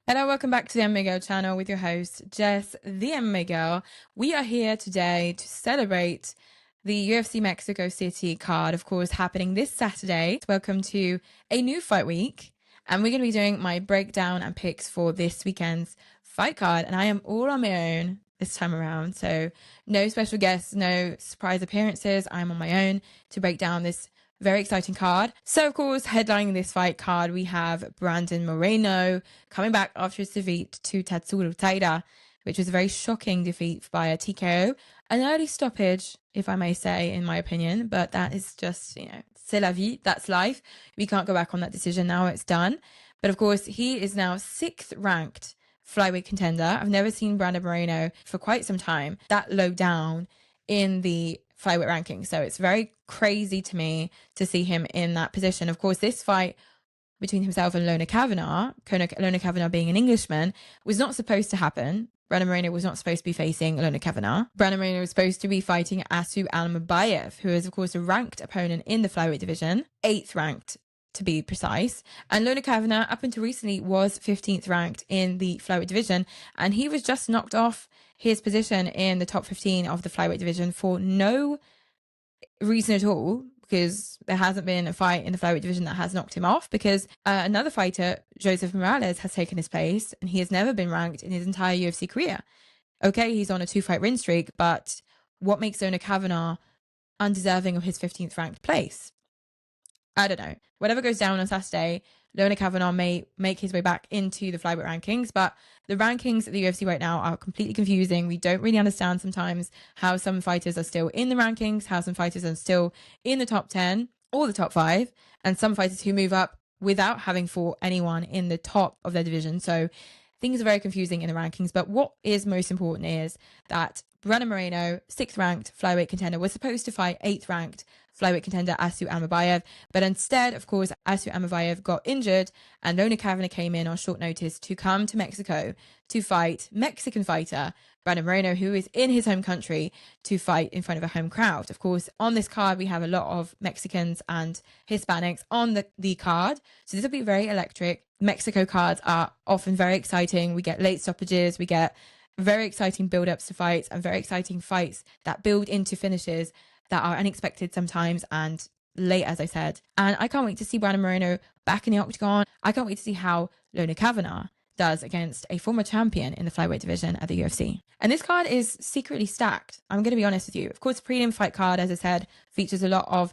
Hello, welcome back to the MMA Girl channel with your host, Jess, the MMA Girl. We are here today to celebrate the UFC Mexico City card, of course, happening this Saturday. Welcome to a new fight week, and we're going to be doing my breakdown and picks for this weekend's fight card, and I am all on my own this time around, so no special guests, no surprise appearances. I'm on my own to break down this very exciting card. So, of course, headlining this fight card, we have Brandon Moreno coming back after his defeat to Tatsuro Taira, which was a very shocking defeat by a TKO. An early stoppage, if I may say, in my opinion, but that is just, c'est la vie, that's life. We can't go back on that decision now, it's done. But, of course, he is now 6th ranked flyweight contender. I've never seen Brandon Moreno for quite some time that low down in the flyweight ranking, so it's very crazy to me to see him in that position. Of course, this fight between himself and Lone'er Kavanagh being an Englishman, was not supposed to happen. Brandon Moreno was not supposed to be facing Lone'er Kavanagh. Brandon Moreno was supposed to be fighting Asu Almabayev, who is, of course, a ranked opponent in the flyweight division, 8th ranked to be precise. And Lone'er Kavanagh, up until recently, was 15th ranked in the flyweight division, and he was just knocked off his position in the top 15 of the flyweight division for no reason at all, because there hasn't been a fight in the flyweight division that has knocked him off, because another fighter, Joseph Morales, has taken his place, and he has never been ranked in his entire UFC career. Okay, he's on a 2-fight win streak, but what makes Lone'er Kavanagh undeserving of his 15th ranked place? I don't know. Whatever goes down on Saturday, Lone'er Kavanagh may make his way back into the flyweight rankings, but the rankings at the UFC right now are completely confusing. We don't really understand sometimes how some fighters are still in the rankings, how some fighters are still in the top 10 or the top 5, and some fighters who move up without having fought anyone in the top of their division. So things are very confusing in the rankings, but what is most important is that Brandon Moreno, 6th ranked flyweight contender, was supposed to fight 8th ranked flyweight contender Asu Almabayev, but instead, of course, Asu Almabayev got injured, and Lone'er Kavanagh came in on short notice to come to Mexico to fight Mexican fighter Brandon Moreno, who is in his home country, to fight in front of a home crowd. Of course, on this card, we have a lot of Mexicans and Hispanics on the card, so this will be very electric. Mexico cards are often very exciting. We get late stoppages, we get very exciting build-ups to fights, and very exciting fights that build into finishes that are unexpected sometimes and late, as I said. And I can't wait to see Brandon Moreno back in the octagon. I can't wait to see how Lone'er Kavanagh does against a former champion in the flyweight division at the UFC. And this card is secretly stacked. I'm going to be honest with you. Of course, the prelim fight card, as I said, features a lot of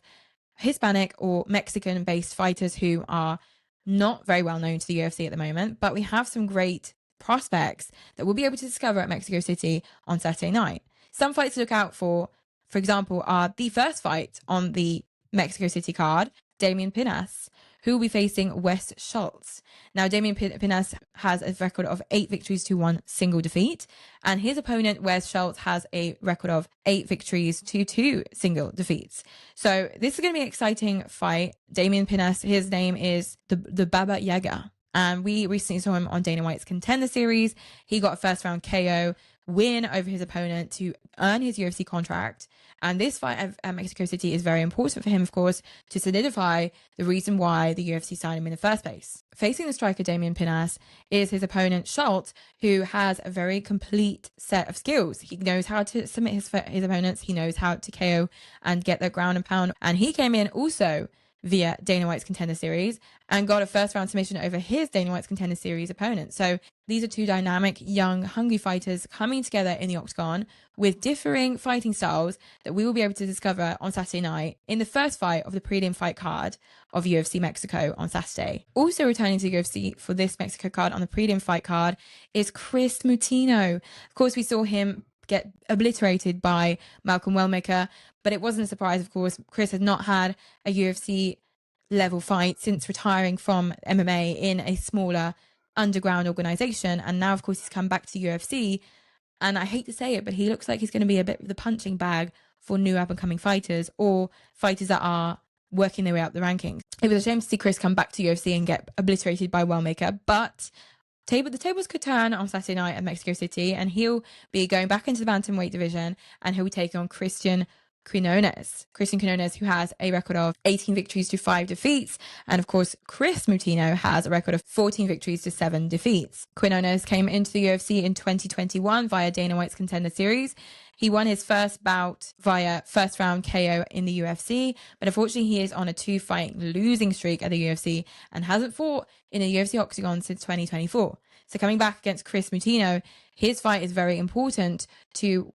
Hispanic or Mexican-based fighters who are not very well known to the UFC at the moment, but we have some great prospects that we'll be able to discover at Mexico City on Saturday night. Some fights to look out for example, are the first fight on the Mexico City card, Damian Pinas, who will be facing Wes Schultz. Now, Damian Pinas has a record of 8 victories to 1 single defeat, and his opponent, Wes Schultz, has a record of 8 victories to 2 single defeats. So this is going to be an exciting fight. Damian Pinas, his name is the Baba Yaga, and we recently saw him on Dana White's Contender Series. He got a first round KO win over his opponent to earn his UFC contract. And this fight at Mexico City is very important for him, of course, to solidify the reason why the UFC signed him in the first place. Facing the striker Damian Pinas is his opponent Schultz, who has a very complete set of skills. He knows how to submit his opponents. He knows how to KO and get the ground and pound. And he came in also via Dana White's Contender Series and got a first round submission over his Dana White's Contender Series opponent. So these are two dynamic, young, hungry fighters coming together in the octagon with differing fighting styles that we will be able to discover on Saturday night in the first fight of the prelim fight card of UFC Mexico on Saturday. Also returning to the UFC for this Mexico card on the prelim fight card is Kris Moutinho. Of course, we saw him get obliterated by Malcolm Wellmaker, but it wasn't a surprise, of course. Kris had not had a UFC level fight since retiring from MMA in a smaller underground organization, and now of course he's come back to UFC, and I hate to say it, but he looks like he's going to be a bit of the punching bag for new up and coming fighters or fighters that are working their way up the rankings. It was a shame to see Kris come back to UFC and get obliterated by Wellmaker, but the tables could turn on Saturday night at Mexico City, and he'll be going back into the bantamweight division, and he'll be taking on Christian Christian Quinones, who has a record of 18 victories to 5 defeats. And of course, Kris Moutinho has a record of 14 victories to 7 defeats. Quinones came into the UFC in 2021 via Dana White's Contender Series. He won his first bout via first round KO in the UFC, but unfortunately he is on a 2-fight losing streak at the UFC and hasn't fought in a UFC octagon since 2024. So coming back against Kris Moutinho, his fight is very important to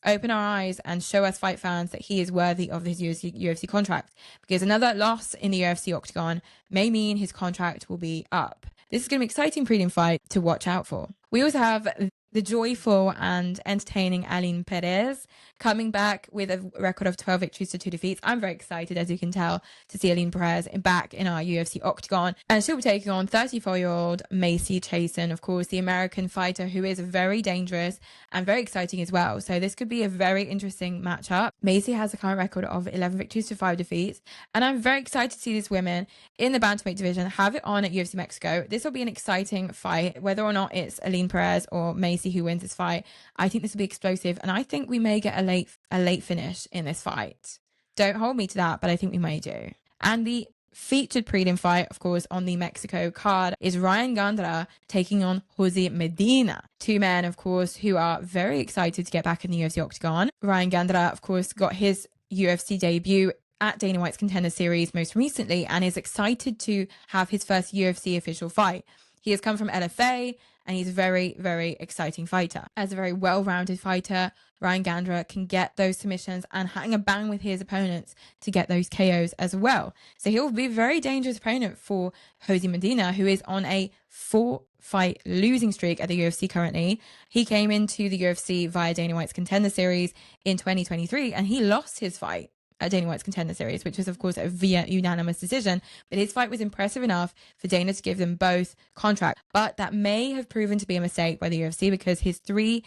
open our eyes and show us fight fans that he is worthy of his UFC contract, because another loss in the UFC octagon may mean his contract will be up. This is going to be an exciting prelim fight to watch out for. We also have the joyful and entertaining Aline Perez coming back with a record of 12 victories to 2 defeats. I'm very excited, as you can tell, to see Aline Perez back in our UFC octagon. And she'll be taking on 34-year-old Macy Chasen, of course, the American fighter who is very dangerous and very exciting as well. So this could be a very interesting matchup. Macy has a current record of 11 victories to 5 defeats. And I'm very excited to see these women in the bantamweight division have it on at UFC Mexico. This will be an exciting fight, whether or not it's Aline Perez or Macy who wins this fight. I think this will be explosive, and I think we may get a late finish in this fight. Don't hold me to that, but I think we may do. And the featured prelim fight, of course, on the Mexico card is Ryan Gandra taking on Jose Medina. Two men, of course, who are very excited to get back in the UFC octagon. Ryan Gandra, of course, got his UFC debut at Dana White's Contender Series most recently and is excited to have his first UFC official fight. He has come from LFA and he's a very, very exciting fighter. As a very well-rounded fighter, Ryan Gandra can get those submissions and hang a bang with his opponents to get those KOs as well. So he'll be a very dangerous opponent for Jose Medina, who is on a 4-fight losing streak at the UFC currently. He came into the UFC via Dana White's Contender Series in 2023 and he lost his fight at Dana White's Contender Series, which was, of course, via unanimous decision. But his fight was impressive enough for Dana to give them both contract. But that may have proven to be a mistake by the UFC because his 3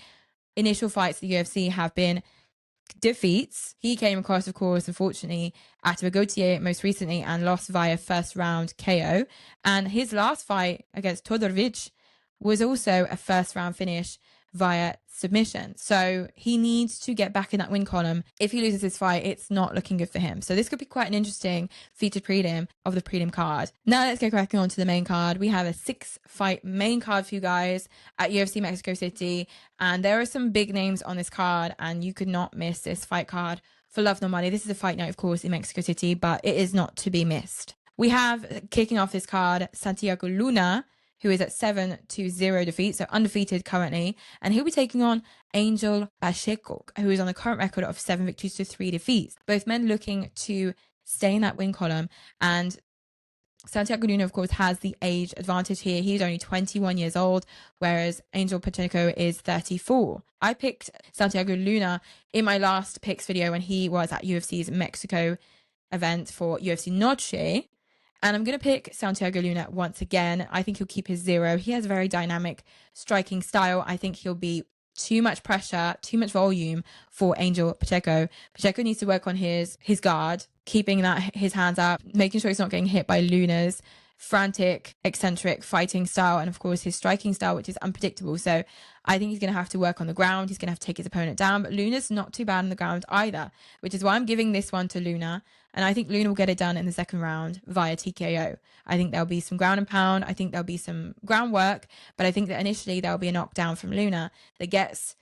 initial fights at the UFC have been defeats. He came across, of course, unfortunately, Arturo Gautier most recently and lost via first round KO. And his last fight against Todorovic was also a first round finish via submission. So he needs to get back in that win column. If he loses this fight, it's not looking good for him. So this could be quite an interesting featured prelim of the prelim card. Now let's get cracking on to the main card. We have a 6-fight main card for you guys at UFC Mexico City. And there are some big names on this card and you could not miss this fight card for love nor money. This is a fight night, of course, in Mexico City, but it is not to be missed. We have, kicking off this card, Santiago Luna, who is at 7-0 defeat, so undefeated currently. And he'll be taking on Angel Pacheco, who is on a current record of 7 victories to 3 defeats. Both men looking to stay in that win column. And Santiago Luna, of course, has the age advantage here. He's only 21 years old, whereas Angel Pacheco is 34. I picked Santiago Luna in my last picks video when he was at UFC's Mexico event for UFC Noche. And I'm going to pick Santiago Luna once again. I think he'll keep his 0. He has a very dynamic striking style. I think he'll be too much pressure, too much volume for Angel Pacheco. Pacheco needs to work on his guard, keeping his hands up, making sure he's not getting hit by Luna's frantic, eccentric fighting style. And of course, his striking style, which is unpredictable. So I think he's going to have to work on the ground. He's going to have to take his opponent down. But Luna's not too bad on the ground either, which is why I'm giving this one to Luna. And I think Luna will get it done in the second round via TKO. I think there'll be some ground and pound. I think there'll be some groundwork. But I think that initially there'll be a knockdown from Luna that gets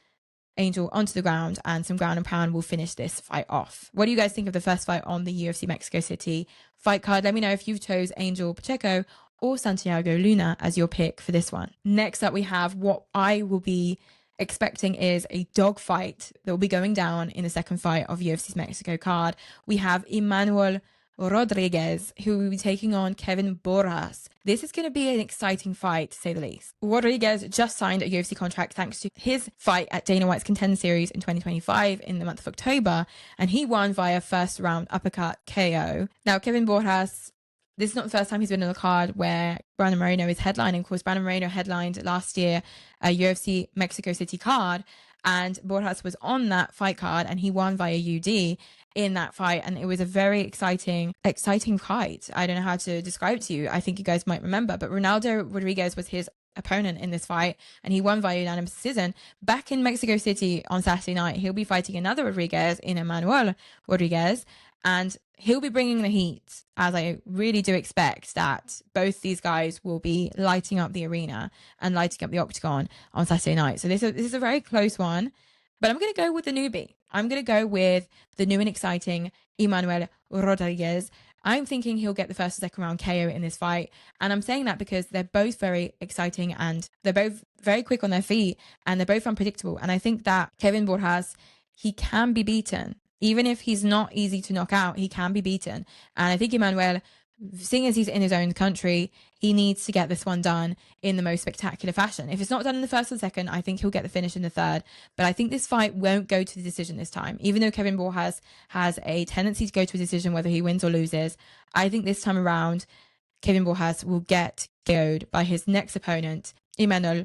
Angel onto the ground, and some ground and pound will finish this fight off. What do you guys think of the first fight on the UFC Mexico City fight card? Let me know if you chose Angel Pacheco or Santiago Luna as your pick for this one. Next up, we have what I will be expecting is a dog fight that will be going down in the second fight of UFC's Mexico card. We have Emmanuel Rodriguez, who will be taking on Kevin Borjas. This is going to be an exciting fight, to say the least. Rodriguez just signed a UFC contract thanks to his fight at Dana White's Contender Series in 2025 in the month of October, and he won via first round uppercut KO. Now, Kevin Borjas, this is not the first time he's been on the card where Brandon Moreno is headlining. Of course, Brandon Moreno headlined last year a UFC Mexico City card, and Borjas was on that fight card and he won via UD in that fight. And it was a very exciting fight. I don't know how to describe it to you. I think you guys might remember, but Ronaldo Rodriguez was his opponent in this fight, and he won via unanimous decision. Back in Mexico City on Saturday night, he'll be fighting another Rodriguez in Emmanuel Rodriguez, and he'll be bringing the heat, as I really do expect that both these guys will be lighting up the arena and lighting up the octagon on Saturday night. So this is a very close one, but I'm going to go with the newbie. I'm going to go with the new and exciting Emmanuel Rodriguez. I'm thinking he'll get the first and second round KO in this fight. And I'm saying that because they're both very exciting and they're both very quick on their feet and they're both unpredictable. And I think that Kevin Borjas, he can be beaten. Even if he's not easy to knock out, he can be beaten. And I think Emmanuel, seeing as he's in his own country, he needs to get this one done in the most spectacular fashion. If it's not done in the first or second, I think he'll get the finish in the third. But I think this fight won't go to the decision this time. Even though Kevin Borjas has a tendency to go to a decision whether he wins or loses, I think this time around, Kevin Borjas will get KO'd by his next opponent, Emmanuel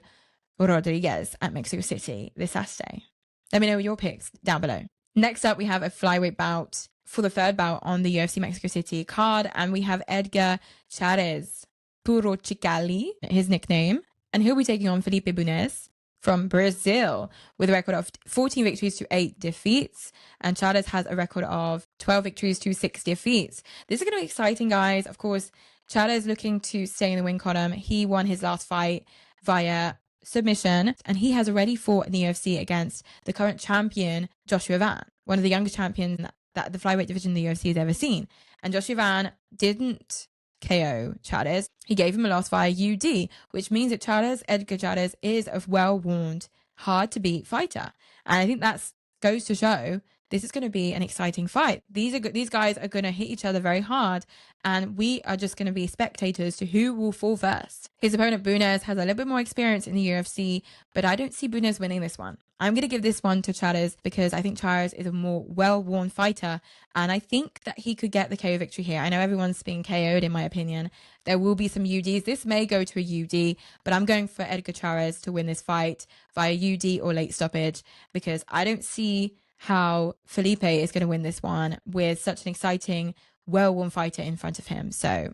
Rodriguez, at Mexico City this Saturday. Let me know your picks down below. Next up, we have a flyweight bout for the third bout on the UFC Mexico City card, and we have Edgar Chairez, Puro Chicali, his nickname, and he'll be taking on Felipe Bunes from Brazil with a record of 14 victories to 8 defeats, and Chairez has a record of 12 victories to 6 defeats. This is going to be exciting, guys. Of course, Chairez looking to stay in the win column. He won his last fight via submission, and he has already fought in the UFC against the current champion Joshua Van, one of the youngest champions that the flyweight division in the UFC has ever seen. And Joshua Van didn't KO Chairez. He gave him a loss via UD, which means that Edgar Chairez is a well-warned, hard-to-beat fighter. And I think that goes to show this is going to be an exciting fight. These guys are going to hit each other very hard, and we are just going to be spectators to who will fall first. His opponent, Bunes, has a little bit more experience in the UFC, but I don't see Bunes winning this one. I'm going to give this one to Chairez because I think Chairez is a more well-worn fighter, and I think that he could get the KO victory here. I know everyone's being KO'd, in my opinion. There will be some UDs. This may go to a UD, but I'm going for Edgar Chairez to win this fight via UD or late stoppage because I don't see how Felipe is going to win this one with such an exciting, well-worn fighter in front of him. So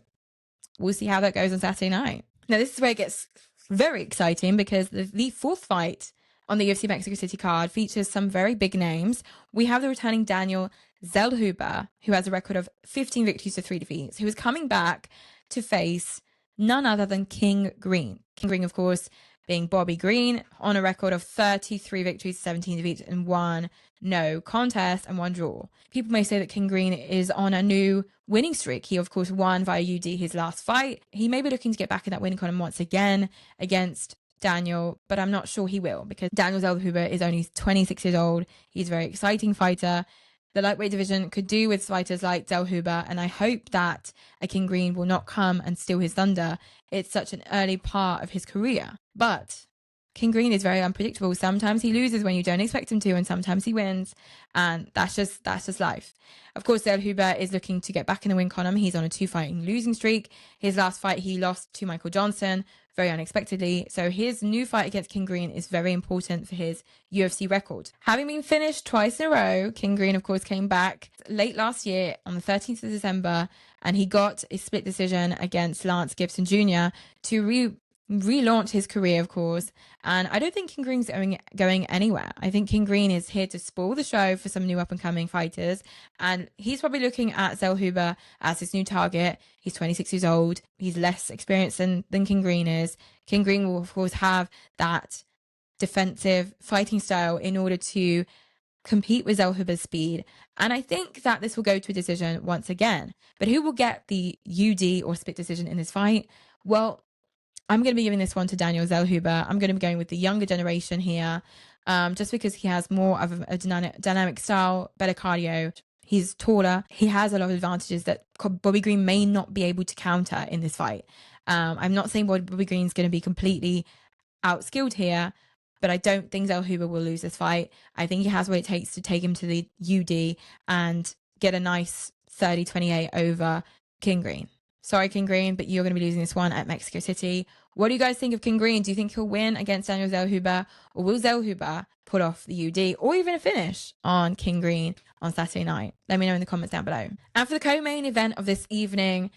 we'll see how that goes on Saturday night. Now, this is where it gets very exciting because the fourth fight on the UFC Mexico City card features some very big names. We have the returning Daniel Zellhuber, who has a record of 15 victories to 3 defeats, who is coming back to face none other than King Green. King Green, of course, being Bobby Green, on a record of 33 victories, 17 defeats, and 1 no contest and 1 draw. People may say that King Green is on a new winning streak. He, of course, won via UD his last fight. He may be looking to get back in that winning column once again against Daniel, but I'm not sure he will because Daniel Zellhuber is only 26 years old. He's a very exciting fighter. The lightweight division could do with fighters like Zellhuber, and I hope that a King Green will not come and steal his thunder. It's such an early part of his career. But King Green is very unpredictable. Sometimes he loses when you don't expect him to, and sometimes he wins, and that's just life. Of course, Zellhuber is looking to get back in the win column. He's on a 2-fighting losing streak. His last fight, he lost to Michael Johnson very unexpectedly. So his new fight against King Green is very important for his UFC record. Having been finished twice in a row, King Green, of course, came back late last year on the 13th of December, and he got a split decision against Lance Gibson Jr. to relaunch his career, of course. And I don't think King Green's going anywhere. I think King Green is here to spoil the show for some new up-and-coming fighters, and he's probably looking at Zellhuber as his new target. He's 26 years old. He's less experienced than King Green is. King Green will, of course, have that defensive fighting style in order to compete with Zellhuber's speed. And I think that this will go to a decision once again. But who will get the UD or split decision in this fight? Well, I'm going to be giving this one to Daniel Zellhuber. I'm going to be going with the younger generation here, just because he has more of a dynamic style, better cardio. He's taller. He has a lot of advantages that Bobby Green may not be able to counter in this fight. I'm not saying Bobby Green's going to be completely outskilled here, but I don't think Zellhuber will lose this fight. I think he has what it takes to take him to the UD and get a nice 30-28 over King Green. Sorry, King Green, but you're going to be losing this one at Mexico City. What do you guys think of King Green? Do you think he'll win against Daniel Zellhuber, or will Zellhuber pull off the UD or even a finish on King Green on Saturday night? Let me know in the comments down below. And for the co-main event of this evening,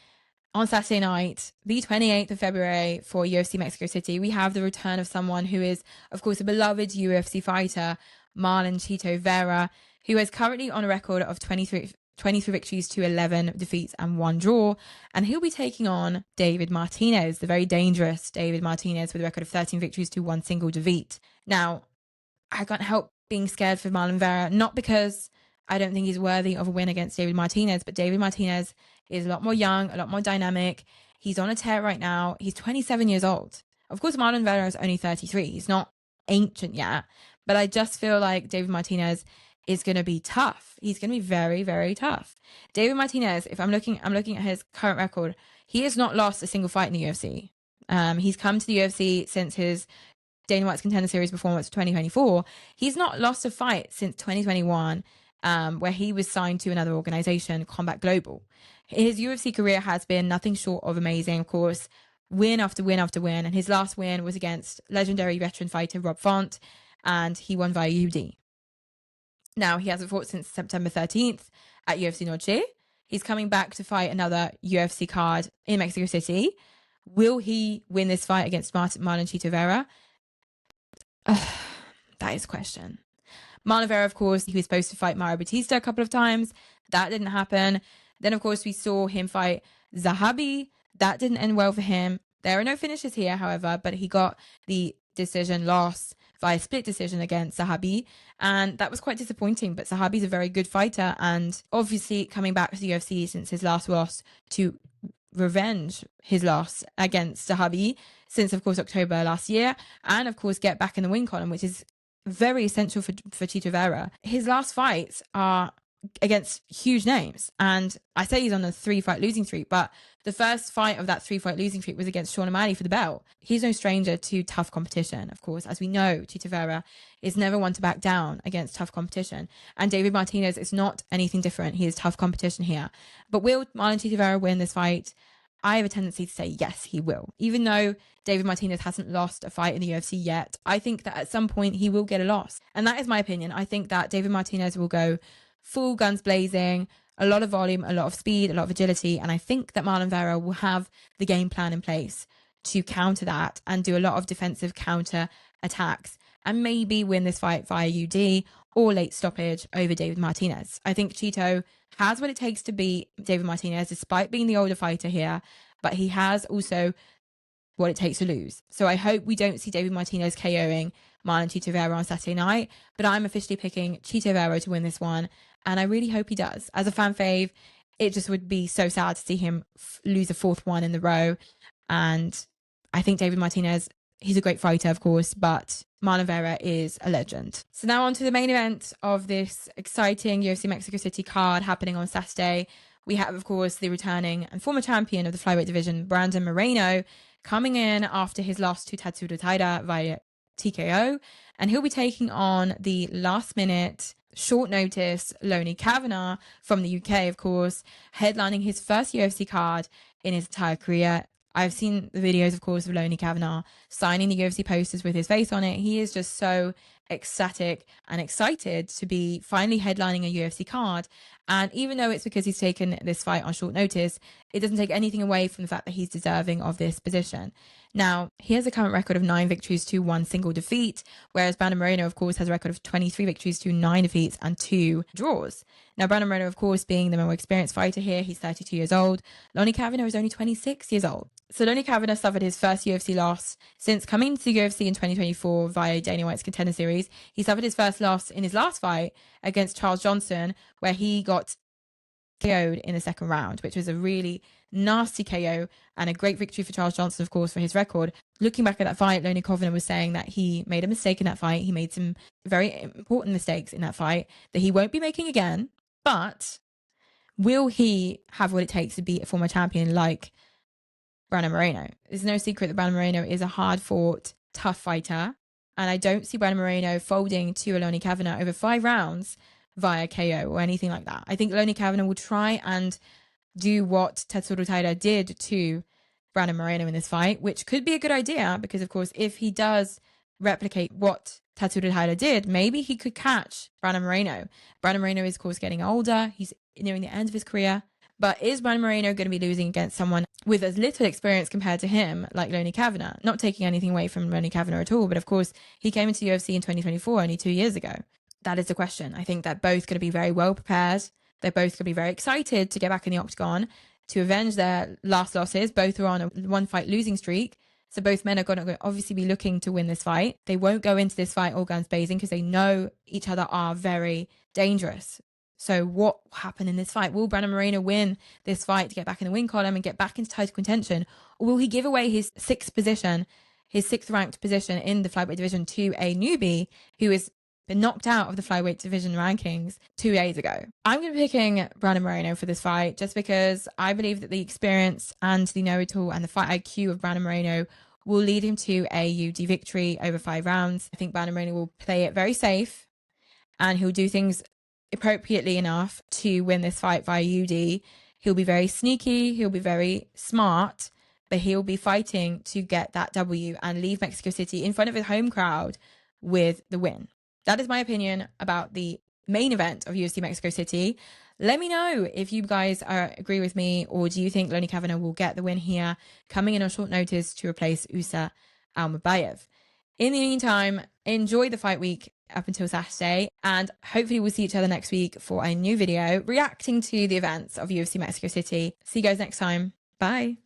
on Saturday night, the 28th of February for UFC Mexico City, we have the return of someone who is, of course, a beloved UFC fighter, Marlon Chito Vera, who is currently on a record of 23 victories to 11 defeats and 1 draw. And he'll be taking on David Martinez, the very dangerous David Martinez, with a record of 13 victories to 1 single defeat. Now, I can't help being scared for Marlon Vera, not because I don't think he's worthy of a win against David Martinez, but David Martinez is a lot more young, a lot more dynamic. He's on a tear right now. He's 27 years old. Of course, Marlon Vera is only 33. He's not ancient yet, but I just feel like David Martinez is going to be tough. He's going to be very, very tough. David Martinez, if I'm looking at his current record, he has not lost a single fight in the UFC. He's come to the UFC since his Dana White's Contender Series performance of 2024. He's not lost a fight since 2021, where he was signed to another organization, Combat Global. His UFC career has been nothing short of amazing, of course, win after win after win. And his last win was against legendary veteran fighter Rob Font, and he won via UD. Now, he hasn't fought since September 13th at UFC Noche. He's coming back to fight another UFC card in Mexico City. Will he win this fight against Marlon Chito Vera? That is a question. Marlon Vera, of course, he was supposed to fight Mario Batista a couple of times. That didn't happen. Then, of course, we saw him fight Zahabi. That didn't end well for him. There are no finishes here, however, but he got the decision loss via split decision against Zahabi, and that was quite disappointing. But Zahabi's a very good fighter, and obviously coming back to the UFC since his last loss to revenge his loss against Zahabi since, of course, October last year, and of course get back in the win column, which is very essential for Chito Vera. His last fights are against huge names, and I say he's on a 3-fight losing streak, but the first fight of that 3-fight losing streak was against Sean O'Malley for the belt. He's no stranger to tough competition, of course. As we know, Chito Vera is never one to back down against tough competition, and David Martinez is not anything different. He is tough competition here. But will Marlon Chito Vera win this fight? I have a tendency to say yes, he will. Even though David Martinez hasn't lost a fight in the UFC yet, I think that at some point he will get a loss. And that is my opinion. I think that David Martinez will go full guns blazing, a lot of volume, a lot of speed, a lot of agility. And I think that Marlon Vera will have the game plan in place to counter that and do a lot of defensive counter attacks and maybe win this fight via UD or late stoppage over David Martinez. I think Chito has what it takes to beat David Martinez, despite being the older fighter here, but he has also what it takes to lose. So I hope we don't see David Martinez KOing Marlon Chito Vera on Saturday night, but I'm officially picking Chito Vera to win this one, and I really hope he does. As a fan fave, it just would be so sad to see him lose a 4th one in the row, and I think David Martinez, he's a great fighter, of course, but Marlon Vera is a legend. So now on to the main event of this exciting UFC Mexico City card happening on Saturday. We have, of course, the returning and former champion of the flyweight division, Brandon Moreno, coming in after his loss to Tatsuro Taira via TKO, and he'll be taking on the last-minute, short-notice Lone'er Kavanagh from the UK, of course, headlining his first UFC card in his entire career. I've seen the videos, of course, of Lone'er Kavanagh signing the UFC posters with his face on it. He is just so ecstatic and excited to be finally headlining a UFC card. And even though it's because he's taken this fight on short notice, it doesn't take anything away from the fact that he's deserving of this position. Now, he has a current record of 9 victories to 1 single defeat, whereas Brandon Moreno, of course, has a record of 23 victories to 9 defeats and 2 draws. Now, Brandon Moreno, of course, being the more experienced fighter here, he's 32 years old. Lone'er Kavanagh is only 26 years old. So Lone'er Kavanagh suffered his first UFC loss since coming to the UFC in 2024 via Dana White's Contender Series. He suffered his first loss in his last fight against Charles Johnson, where he got KO'd in the 2nd round, which was a really nasty KO and a great victory for Charles Johnson, of course, for his record. Looking back at that fight, Lone'er Kavanagh was saying that he made a mistake in that fight. He made some very important mistakes in that fight that he won't be making again. But will he have what it takes to beat a former champion like Brandon Moreno? There's no secret that Brandon Moreno is a hard-fought, tough fighter, and I don't see Brandon Moreno folding to a Lone'er Kavanagh over 5 rounds via KO or anything like that. I think Lone'er Kavanagh will try and do what Tatsuro Taira did to Brandon Moreno in this fight, which could be a good idea because, of course, if he does replicate what Tatsuro Taira did, maybe he could catch Brandon Moreno. Brandon Moreno is, of course, getting older. He's nearing the end of his career. But is Brandon Moreno going to be losing against someone with as little experience compared to him, like Lone'er Kavanagh? Not taking anything away from Lone'er Kavanagh at all, but of course, he came into UFC in 2024, only 2 years ago. That is the question. I think they're both going to be very well prepared. They're both going to be very excited to get back in the octagon, to avenge their last losses. Both are on a one-fight losing streak. So both men are going to obviously be looking to win this fight. They won't go into this fight all guns blazing because they know each other are very dangerous. So what happened in this fight? Will Brandon Moreno win this fight to get back in the win column and get back into title contention? Or will he give away his sixth ranked position in the flyweight division to a newbie who has been knocked out of the flyweight division rankings 2 days ago? I'm going to be picking Brandon Moreno for this fight just because I believe that the experience and the know-it-all and the fight IQ of Brandon Moreno will lead him to a UD victory over 5 rounds. I think Brandon Moreno will play it very safe and he'll do things appropriately enough to win this fight via UD. He'll be very sneaky, he'll be very smart, but he'll be fighting to get that W and leave Mexico City in front of his home crowd with the win. That is my opinion about the main event of UFC Mexico City. Let me know if you guys agree with me, or do you think Lone'er Kavanagh will get the win here, coming in on short notice to replace Usa Almabayev. In the meantime, enjoy the fight week up until Saturday, and hopefully we'll see each other next week for a new video reacting to the events of UFC Mexico City. See you guys next time. Bye.